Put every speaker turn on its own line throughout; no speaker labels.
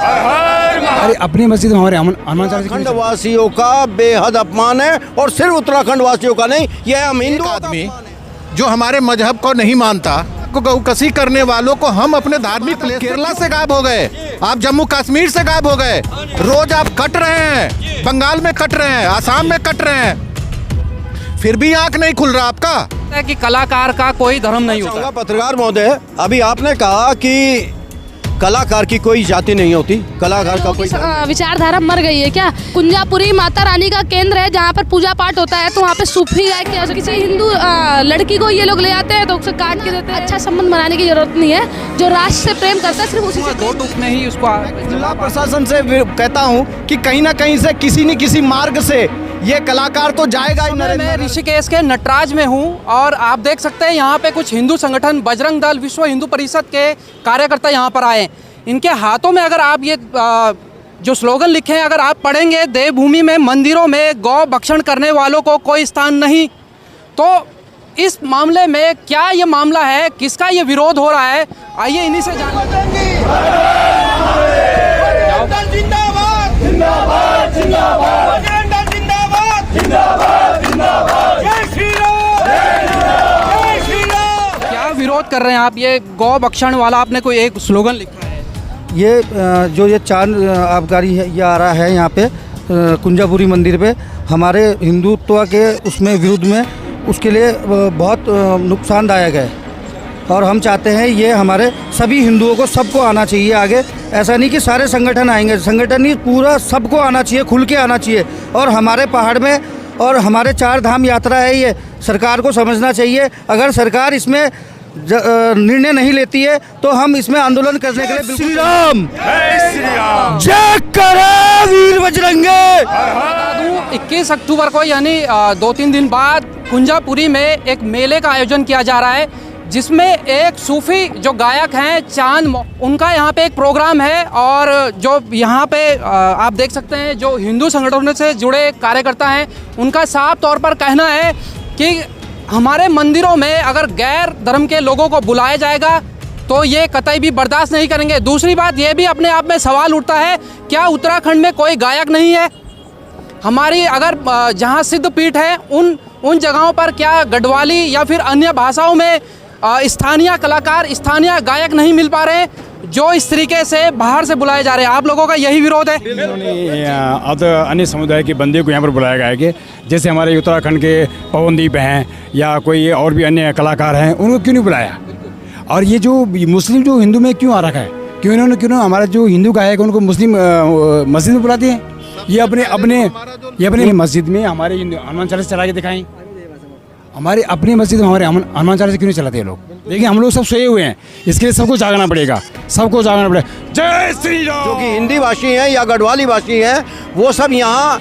अरे अपनी मस्जिद में हमारे हनुमान चालीसा
उत्तराखंड वासियों का बेहद अपमान है, और सिर्फ उत्तराखंड वासियों का नहीं, यह हम हिंदू
आदमी जो हमारे मजहब को नहीं मानता को गौकसी करने वालों को हम अपने धार्मिक प्लेस केरला से गायब हो गए, आप जम्मू कश्मीर से गायब हो गए, रोज आप कट रहे हैं, बंगाल में कट रहे हैं, आसाम में कट रहे हैं, फिर भी आंख नहीं खुल रहा आपका
कि कलाकार का कोई धर्म नहीं होता।
पत्रकार महोदय, अभी आपने कहा कि कलाकार की कोई जाति नहीं होती, कलाकार का कोई
विचारधारा मर गई है क्या? कुंजापुरी माता रानी का केंद्र है जहाँ पर पूजा पाठ होता है, तो वहाँ पे सूफी गाय के किसी हिंदू लड़की को ये लोग ले आते हैं तो उसे काट के देते हैं। अच्छा संबंध बनाने की जरूरत नहीं है, जो राष्ट्र से प्रेम करता है सिर्फ उसी से
दो टूक में ही उसको।
जिला प्रशासन से कहता हूँ कि कहीं ना कहीं से किसी न किसी मार्ग से ये कलाकार तो जाएगा ही।
मैं ऋषिकेश के नटराज में हूँ और आप देख सकते हैं यहाँ पे कुछ हिंदू संगठन बजरंग दल, विश्व हिंदू परिषद के कार्यकर्ता यहाँ पर आए। इनके हाथों में अगर आप ये जो स्लोगन लिखे हैं अगर आप पढ़ेंगे, देवभूमि में मंदिरों में गौ भक्षण करने वालों को कोई स्थान नहीं। तो इस मामले में क्या ये मामला है, किसका ये विरोध हो रहा है, आइए इन्हीं से क्या विरोध कर रहे हैं आप? ये गौ भक्षण वाला आपने कोई एक स्लोगन लिखा है।
ये जो ये चांद आबकारी है, ये आ रहा है यहाँ पे कुंजापुरी मंदिर पे, हमारे हिंदुत्व के उसमें विरुद्ध में, उसके लिए बहुत नुकसानदायक है। और हम चाहते हैं ये हमारे सभी हिंदुओं को, सबको आना चाहिए आगे। ऐसा नहीं कि सारे संगठन आएंगे, संगठन नहीं, पूरा सबको आना चाहिए, खुल के आना चाहिए। और हमारे पहाड़ में और हमारे 4 धाम यात्रा है, ये सरकार को समझना चाहिए। अगर सरकार इसमें निर्णय नहीं लेती है तो हम इसमें आंदोलन करने के लिए बिल्कुल। श्री राम जय करे वीर बजरंगे।
21 अक्टूबर को यानी 2-3 दिन बाद कुंजापुरी में एक मेले का आयोजन किया जा रहा है, जिसमें एक सूफी जो गायक हैं चांद, उनका यहाँ पे एक प्रोग्राम है। और जो यहाँ पे आप देख सकते हैं जो हिंदू संगठनों से जुड़े कार्यकर्ता हैं, उनका साफ तौर पर कहना है कि हमारे मंदिरों में अगर गैर धर्म के लोगों को बुलाया जाएगा तो ये कतई भी बर्दाश्त नहीं करेंगे। दूसरी बात ये भी अपने आप में सवाल उठता है, क्या उत्तराखंड में कोई गायक नहीं है? हमारी अगर जहाँ सिद्ध पीठ है उन जगहों पर क्या गढ़वाली या फिर अन्य भाषाओं में स्थानीय कलाकार, स्थानीय गायक नहीं मिल पा रहे हैं, जो इस तरीके से बाहर से बुलाए जा रहे हैं? आप लोगों का यही विरोध है?
अन्य समुदाय के बंदे को यहाँ पर बुलाया गया है कि जैसे हमारे उत्तराखंड के पवनदीप हैं या कोई और भी अन्य कलाकार हैं, उनको क्यों नहीं बुलाया? और ये जो मुस्लिम जो हिंदू में क्यों आ रखा है, क्यों हमारा जो हिंदू गायक है उनको मुस्लिम मस्जिद में बुलाते हैं? ये अपने मस्जिद में हमारे हनुमान चालीसा चला के दिखाएं। हमारे अपनी मस्जिद में हमारे हनुमान चालीसा क्यों नहीं चलाते ये लोग? देखिए हम लोग सब सोए हुए हैं, इसके लिए सबको जागना पड़ेगा, सबको जागना पड़ेगा। जय श्री राम।
जो कि हिंदी भाषी हैं या गढ़वाली भाषी हैं, वो सब यहाँ,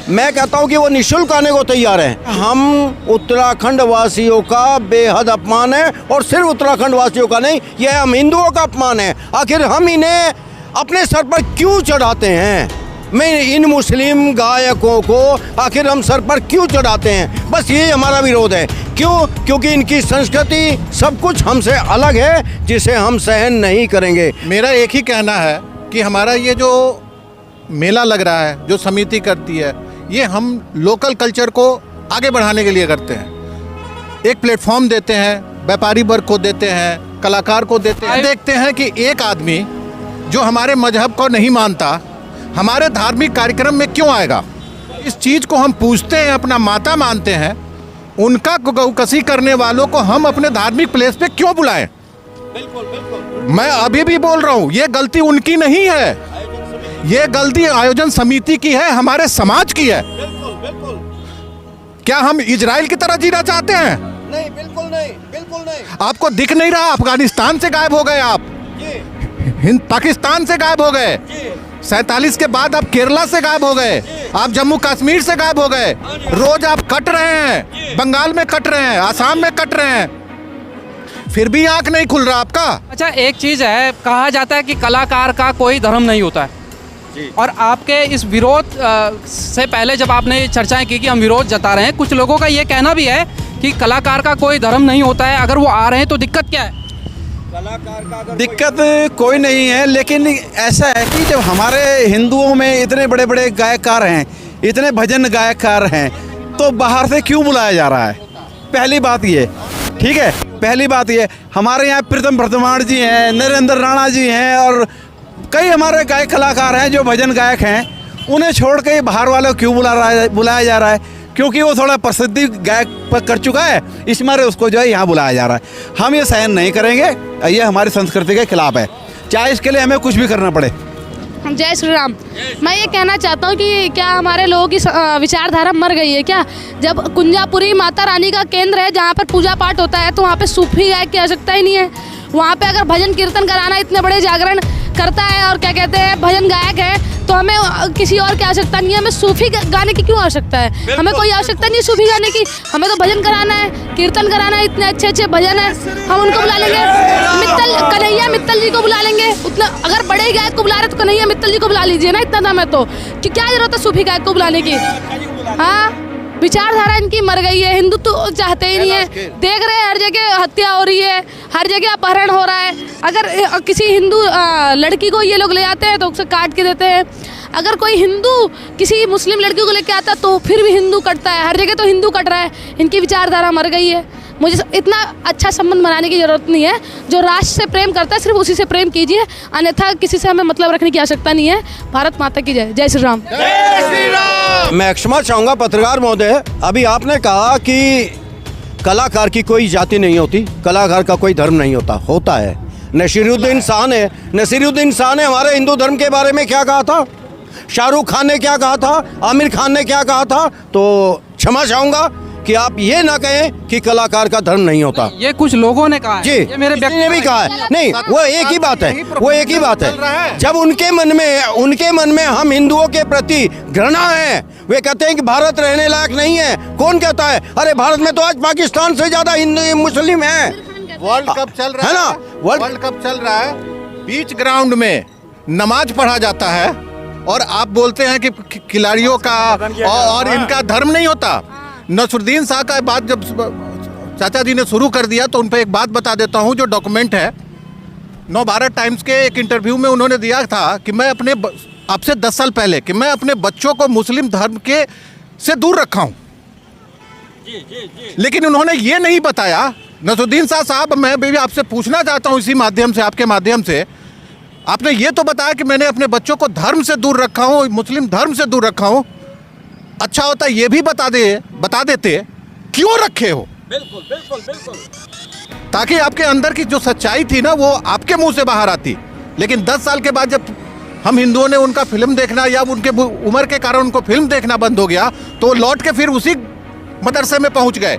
मैं कहता हूँ कि वो निःशुल्क आने को तैयार हैं। हम उत्तराखंड वासियों का बेहद अपमान है, और सिर्फ उत्तराखंड वासियों का नहीं, यह हम हिंदुओं का अपमान है। आखिर हम इन्हें अपने सर पर क्यों चढ़ाते हैं? मैं इन मुस्लिम गायकों को आखिर हम सर पर क्यों चढ़ाते हैं? बस ये हमारा विरोध है। क्यों? क्योंकि इनकी संस्कृति सब कुछ हमसे अलग है, जिसे हम सहन नहीं करेंगे।
मेरा एक ही कहना है कि हमारा ये जो मेला लग रहा है, जो समिति करती है, ये हम लोकल कल्चर को आगे बढ़ाने के लिए करते हैं। एक प्लेटफॉर्म देते हैं, व्यापारी वर्ग को देते हैं, कलाकार को देते हैं। देखते हैं कि एक आदमी जो हमारे मजहब को नहीं मानता हमारे धार्मिक कार्यक्रम में क्यों आएगा? इस चीज़ को हम पूछते हैं, अपना माता मानते हैं, उनका गौकसी करने वालों को हम अपने धार्मिक प्लेस पे क्यों बुलाएं? बिल्कुल। मैं अभी भी बोल रहा हूँ, ये गलती उनकी नहीं है, ये गलती आयोजन समिति की है, हमारे समाज की है। बिल्कुल। क्या हम इजराइल की तरह जीना चाहते हैं?
नहीं, बिल्कुल नहीं, बिल्कुल नहीं।
आपको दिख नहीं रहा? अफगानिस्तान से गायब हो गए आप, पाकिस्तान से गायब हो गए, 47 के बाद आप केरला से गायब हो गए, आप जम्मू कश्मीर से गायब हो गए, रोज आप कट रहे हैं, बंगाल में कट रहे हैं, आसाम में कट रहे हैं, फिर भी आंख नहीं खुल रहा आपका।
अच्छा, एक चीज़ है, कहा जाता है कि कलाकार का कोई धर्म नहीं होता है, और आपके इस विरोध से पहले जब आपने चर्चाएं की कि हम विरोध जता रहे हैं, कुछ लोगों का ये कहना भी है कि कलाकार का कोई धर्म नहीं होता है, अगर वो आ रहे हैं तो दिक्कत क्या है?
दिक्कत कोई नहीं है, लेकिन ऐसा है कि जब हमारे हिंदुओं में इतने बड़े बड़े गायककार हैं, इतने भजन गायककार हैं, तो बाहर से क्यों बुलाया जा रहा है? पहली बात ये, ठीक है, पहली बात ये, हमारे यहाँ प्रीतम भरतवाण जी हैं, नरेंद्र राणा जी हैं और कई हमारे गायक कलाकार हैं जो भजन गायक हैं, उन्हें छोड़ के बाहर वालों को क्यों बुलाया जा रहा है? क्योंकि वो थोड़ा प्रसिद्धि गायक पर कर चुका है, इस मारे उसको जो है यहाँ बुलाया जा रहा है। हम ये सहन नहीं करेंगे, ये हमारी संस्कृति के खिलाफ है, चाहे इसके लिए हमें कुछ भी करना पड़े।
जय श्री राम। मैं ये कहना चाहता हूँ कि क्या हमारे लोगों की विचारधारा मर गई है क्या? जब कुंजापुरी माता रानी का केंद्र है जहाँ पर पूजा पाठ होता है, तो वहाँ पे सूफी गायक की आवश्यकता ही नहीं है। वहाँ पे अगर भजन कीर्तन कराना, इतने बड़े जागरण करता है और क्या कहते हैं भजन गायक है, तो हमें किसी और की आवश्यकता नहीं है। हमें सूफी गाने की क्यों आवश्यकता है? हमें कोई आवश्यकता नहीं है सूफी गाने की। हमें तो भजन कराना है, कीर्तन कराना है, इतने अच्छे अच्छे भजन है, हम उनको बुला लेंगे। कन्हैया मित्तल जी को बुला लेंगे। उतना अगर बड़े गायक को बुला रहे तो कन्हैया मित्तल जी को बुला लीजिए ना, इतना दम है तो। कि क्या जरूरत है सूफी गायक को बुलाने की? हाँ, विचारधारा इनकी मर गई है, हिंदुत्व तो चाहते ही नहीं है। देख रहे हैं हर जगह हत्या हो रही है, हर जगह अपहरण हो रहा है। अगर किसी हिंदू लड़की को ये लोग ले आते हैं तो उसे काट के देते हैं। अगर कोई हिंदू किसी मुस्लिम लड़की को लेके आता तो फिर भी हिंदू कटता है। हर जगह तो हिंदू कट रहा है। इनकी विचारधारा मर गई है। मुझे इतना अच्छा संबंध बनाने की ज़रूरत नहीं है। जो राष्ट्र से प्रेम करता है सिर्फ उसी से प्रेम कीजिए, अन्यथा किसी से हमें मतलब रखने की आवश्यकता नहीं है। भारत माता की जय। जय श्री राम।
मैं क्षमा चाहूँगा पत्रकार महोदय, अभी आपने कहा कि कलाकार की कोई जाति नहीं होती, कलाकार का कोई धर्म नहीं होता। होता है। नसीरुद्दीन शाह ने हमारे हिंदू धर्म के बारे में क्या कहा था, शाहरुख खान ने क्या कहा था, आमिर खान ने क्या कहा था। तो क्षमा चाहूँगा कि आप ये ना कहें कि कलाकार का धर्म नहीं होता।
ये कुछ लोगों ने कहा है,
जी,
ये मेरे व्यक्ति
ने भी कहा है। नहीं, वो एक ही बात है, वो एक ही बात है। जब उनके मन में हम हिंदुओं के प्रति घृणा है, वे कहते हैं कि भारत रहने लायक नहीं है। कौन कहता है? अरे भारत में तो आज पाकिस्तान से ज्यादा हिंदू मुस्लिम है।
वर्ल्ड कप चल रहा
है ना?
वर्ल्ड कप चल रहा है, बीच ग्राउंड में नमाज पढ़ा जाता है और आप बोलते हैं कि खिलाड़ियों का और इनका धर्म नहीं होता। नसरुद्दीन शाह का बात जब चाचा जी ने शुरू कर दिया तो उन पर एक बात बता देता हूं, जो डॉक्यूमेंट है नवभारत टाइम्स के एक इंटरव्यू में उन्होंने दिया था कि मैं अपने अब से 10 साल पहले कि मैं अपने बच्चों को मुस्लिम धर्म के से दूर रखा हूं। लेकिन उन्होंने ये नहीं बताया। नसरुद्दीन शाह साहब, मैं भी आपसे पूछना चाहता हूं इसी माध्यम से, आपके माध्यम से, आपने ये तो बताया कि मैंने अपने बच्चों को धर्म से दूर रखा हूं, मुस्लिम धर्म से दूर रखा हूं। अच्छा होता ये भी बता देते क्यों रखे हो। बिल्कुल ताकि आपके अंदर की जो सच्चाई थी ना वो आपके मुंह से बाहर आती। लेकिन 10 साल के बाद जब हम हिंदुओं ने उनका फिल्म देखना या उनके उम्र के कारण उनको फिल्म देखना बंद हो गया तो लौट के फिर उसी मदरसे में पहुंच गए।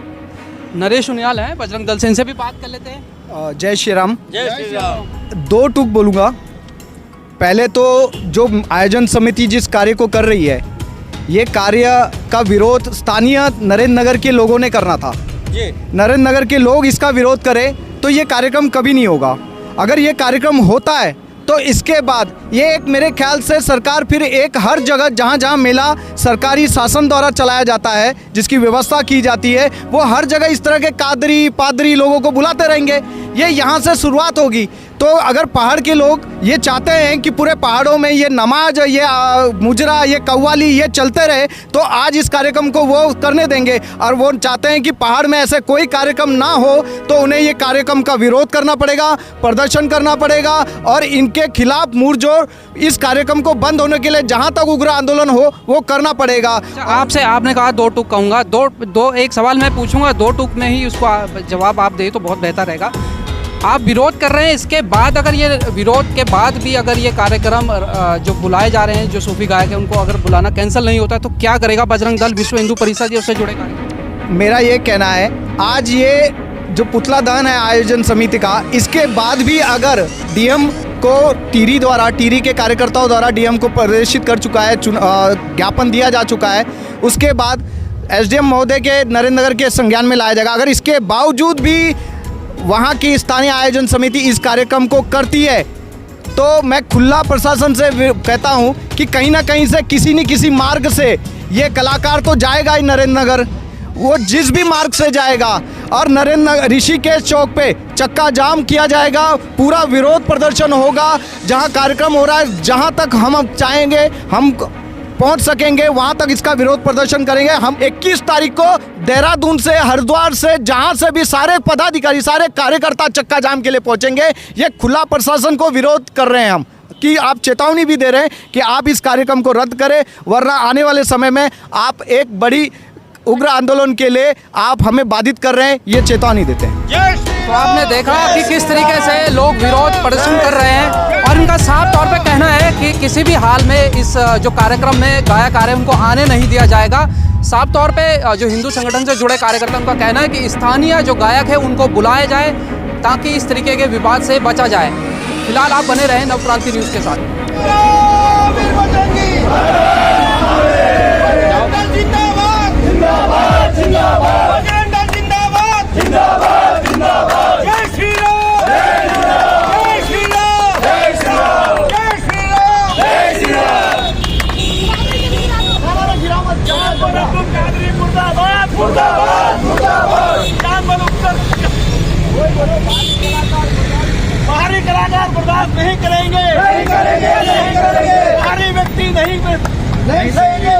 नरेश उनियाल है बजरंग दल से, इनसे भी बात कर लेते हैं।
जय श्री राम।
जय श्री राम।
2 टूक बोलूँगा। पहले तो जो आयोजन समिति जिस कार्य को कर रही है, ये कार्य का विरोध स्थानीय नरेंद्र नगर के लोगों ने करना था। नरेंद्र नगर के लोग इसका विरोध करें तो ये कार्यक्रम कभी नहीं होगा। अगर ये कार्यक्रम होता है तो इसके बाद ये एक मेरे ख्याल से सरकार फिर एक हर जगह जहाँ जहाँ मेला सरकारी शासन द्वारा चलाया जाता है, जिसकी व्यवस्था की जाती है, वो हर जगह इस तरह के कादरी पादरी लोगों को बुलाते रहेंगे। ये यहाँ से शुरुआत होगी। तो अगर पहाड़ के लोग ये चाहते हैं कि पूरे पहाड़ों में ये नमाज, ये मुजरा, ये कव्वाली ये चलते रहे, तो आज इस कार्यक्रम को वो करने देंगे। और वो चाहते हैं कि पहाड़ में ऐसे कोई कार्यक्रम ना हो, तो उन्हें ये कार्यक्रम का विरोध करना पड़ेगा, प्रदर्शन करना पड़ेगा और इनके खिलाफ मुड़जोड़ इस कार्यक्रम को बंद होने के लिए जहाँ तक उग्र आंदोलन हो वो करना पड़ेगा।
आपसे आपने कहा 2 टूक कहूँगा, दो एक सवाल मैं पूछूंगा, 2 टूक में ही उसको जवाब आप दे तो बहुत बेहतर रहेगा। आप विरोध कर रहे हैं, इसके बाद अगर ये विरोध के बाद भी अगर ये कार्यक्रम जो बुलाए जा रहे हैं, जो सूफी गायक हैं, उनको अगर बुलाना कैंसिल नहीं होता तो क्या करेगा बजरंग दल, विश्व हिंदू परिषद या उससे जुड़ेगा?
मेरा ये कहना है, आज ये जो पुतला दहन है आयोजन समिति का, इसके बाद भी अगर डीएम को टीरी के कार्यकर्ताओं द्वारा डीएम को प्रदर्शित कर चुका है, ज्ञापन दिया जा चुका है, उसके बाद एसडीएम महोदय के नरेंद्र नगर के संज्ञान में लाया जाएगा। अगर इसके बावजूद भी वहाँ की स्थानीय आयोजन समिति इस कार्यक्रम को करती है तो मैं खुला प्रशासन से कहता हूँ कि कहीं ना कहीं से किसी न किसी मार्ग से ये कलाकार तो जाएगा ही नरेंद्र नगर।
वो जिस भी मार्ग से जाएगा और नरेंद्र ऋषिकेश चौक पे चक्का जाम किया जाएगा, पूरा विरोध प्रदर्शन होगा। जहां कार्यक्रम हो रहा है, जहां तक हम चाहेंगे हम पहुंच सकेंगे, वहां तक इसका विरोध प्रदर्शन करेंगे। हम 21 तारीख को देहरादून से, हरिद्वार से, जहां से भी सारे पदाधिकारी, सारे कार्यकर्ता चक्का जाम के लिए पहुंचेंगे। ये खुला प्रशासन को विरोध कर रहे हैं हम, कि आप चेतावनी भी दे रहे हैं कि आप इस कार्यक्रम को रद्द करें, वरना आने वाले समय में आप एक बड़ी उग्र आंदोलन के लिए आप हमें बाधित कर रहे हैं, ये चेतावनी देते हैं।
तो आपने देखा कि किस तरीके से लोग विरोध प्रदर्शन कर रहे हैं और इनका साफ तौर पे कहना है कि किसी भी हाल में इस जो कार्यक्रम में गायक आ रहे हैं उनको आने नहीं दिया जाएगा। साफ तौर पे जो हिंदू संगठन से जुड़े कार्यकर्ता उनका कहना है कि स्थानीय जो गायक है उनको बुलाया जाए ताकि इस तरीके के विवाद से बचा जाए। फिलहाल आप बने रहें नवक्रांति न्यूज़ के साथ।
बाहरी कलाकार बर्दाश्त नहीं करेंगे, बाहरी व्यक्ति नहीं सहेंगे।